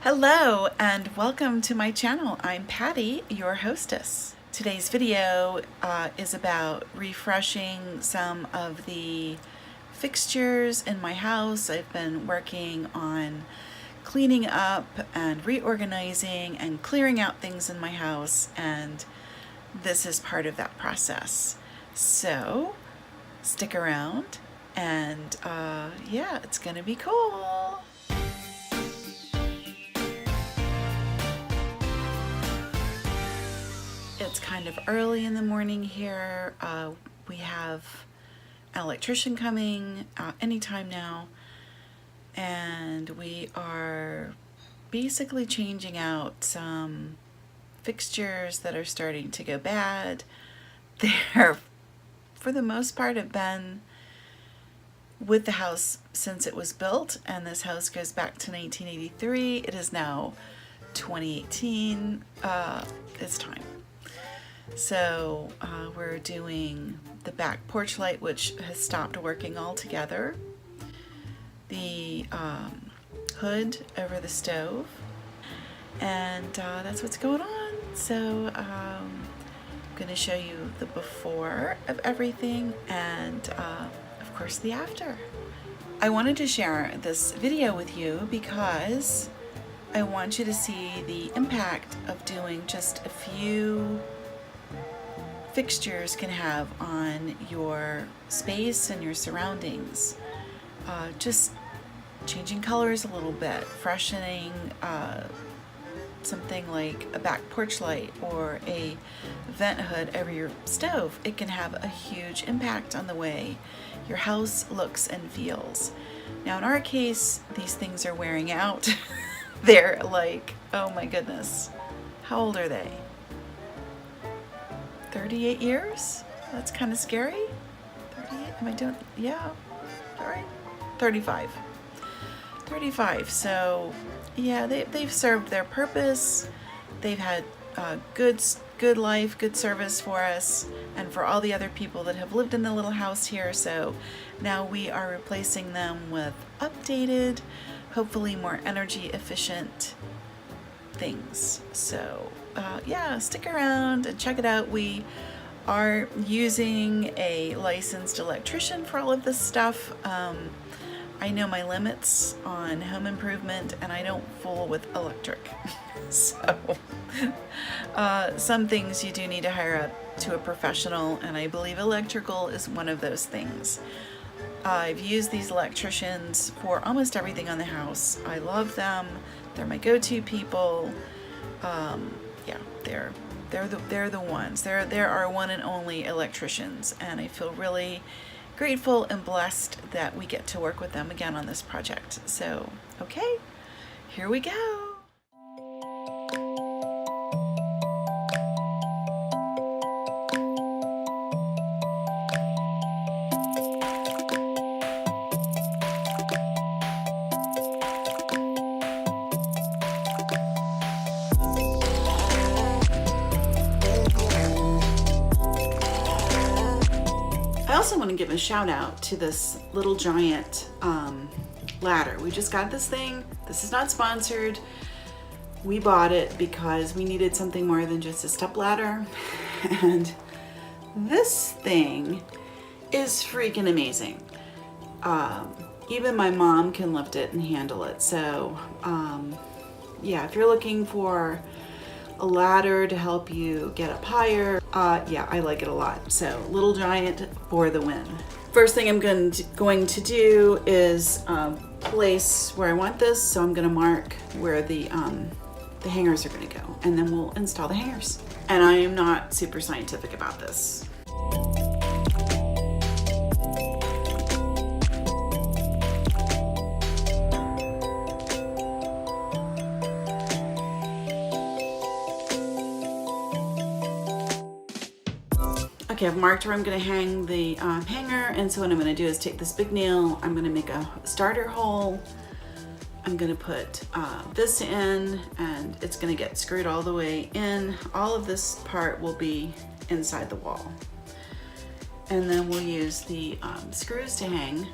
Hello and welcome to my channel. I'm Patty, your hostess. Today's video is about refreshing some of the fixtures in my house. I've been working on cleaning up and reorganizing and clearing out things in my house, and this is part of that process. So stick around and yeah, it's gonna be cool. It's kind of early in the morning here. We have an electrician coming anytime now, and we are basically changing out some fixtures that are starting to go bad. They're, for the most part, have been with the house since it was built, and this house goes back to 1983. It is now 2018. It's time. So we're doing the back porch light, which has stopped working altogether, the hood over the stove, and that's what's going on. So I'm going to show you the before of everything and of course the after. I wanted to share this video with you because I want you to see the impact of doing just a few fixtures can have on your space and your surroundings. Just changing colors a little bit, freshening something like a back porch light or a vent hood over your stove. It can have a huge impact on the way your house looks and feels. Now in our case, these things are wearing out. They're like, oh my goodness, how old are they? 38 years? That's kind of scary. 38? Am I doing? Yeah. All right. 35. 35. So, yeah, they've served their purpose. They've had good life, good service for us, and for all the other people that have lived in the little house here. So now we are replacing them with updated, hopefully more energy efficient things. So yeah, stick around and check it out. We are using a licensed electrician for all of this stuff. I know my limits on home improvement, and I don't fool with electric. So some things you do need to hire up to a professional, and I believe electrical is one of those things. I've used these electricians for almost everything on the house. I love them. They're my go-to people. Yeah, they're the ones. They're our one and only electricians, and I feel really grateful and blessed that we get to work with them again on this project. So, okay, here we go. I also want to give a shout out to this Little Giant ladder. We just got this thing. This is not sponsored. We bought it because we needed something more than just a step ladder. And this thing is freaking amazing. Even my mom can lift it and handle it. So yeah, if you're looking for a ladder to help you get up higher, yeah, I like it a lot. So Little Giant for the win. First thing I'm going to do is place where I want this. So I'm going to mark where the hangers are going to go, and then we'll install the hangers. And I am not super scientific about this. Okay, I've marked where I'm going to hang the hanger, and so what I'm going to do is take this big nail, I'm going to make a starter hole, I'm going to put this in, and it's going to get screwed all the way in. All of this part will be inside the wall. And then we'll use the screws to hang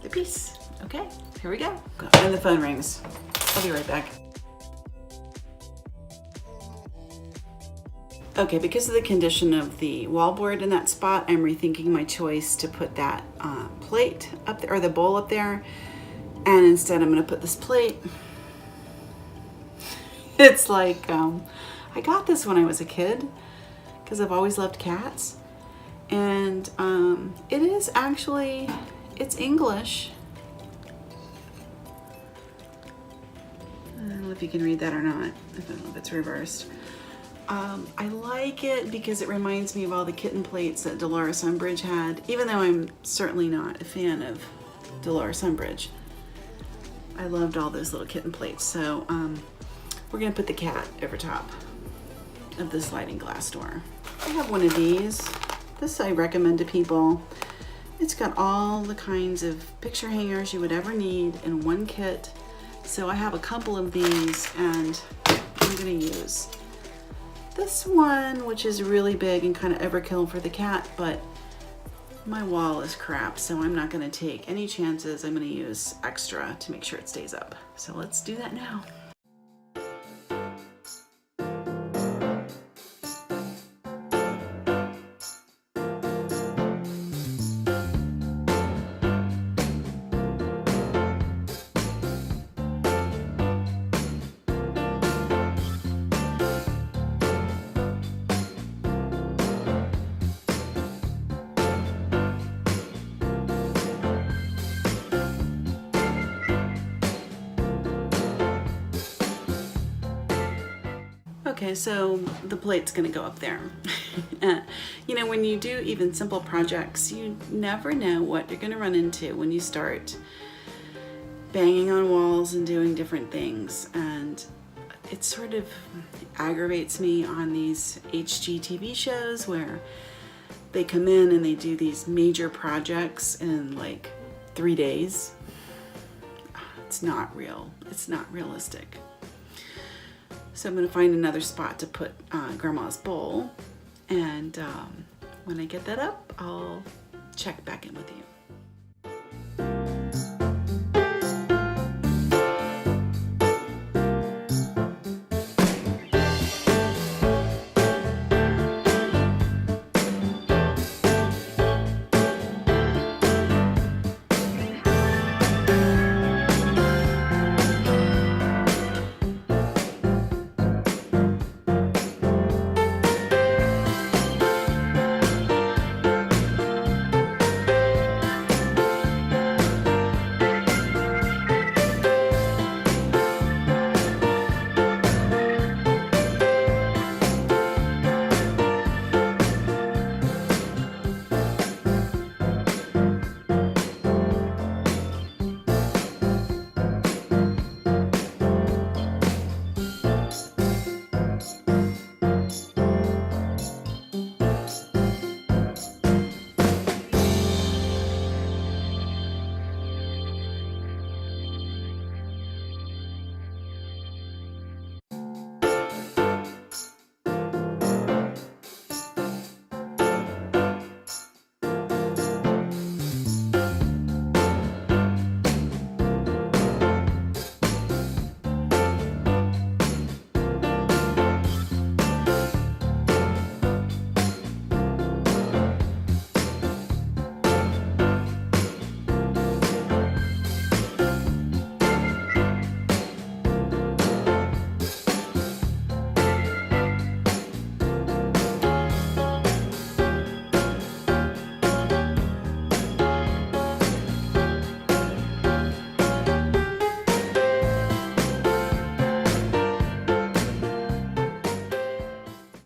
the piece. Okay, here we go. And the phone rings. I'll be right back. Okay, because of the condition of the wallboard in that spot, I'm rethinking my choice to put that plate up there, or the bowl up there. And instead I'm gonna put this plate. It's like, I got this when I was a kid because I've always loved cats. And it is actually, it's English. I don't know if you can read that or not. I don't know if it's reversed. I like it because it reminds me of all the kitten plates that Dolores Umbridge had, even though I'm certainly not a fan of Dolores Umbridge. I loved all those little kitten plates. So we're gonna put the cat over top of the sliding glass door. I have one of these. This I recommend to people. It's got all the kinds of picture hangers you would ever need in one kit. So I have a couple of these, and I'm gonna use this one, which is really big and kind of overkill for the cat, but my wall is crap, so I'm not gonna take any chances. I'm gonna use extra to make sure it stays up. So let's do that now. Okay, so the plate's gonna go up there. You know, when you do even simple projects, you never know what you're gonna run into when you start banging on walls and doing different things. And it sort of aggravates me on these HGTV shows where they come in and they do these major projects in like 3 days. It's not real. It's not realistic. So I'm going to find another spot to put Grandma's bowl, and when I get that up, I'll check back in with you.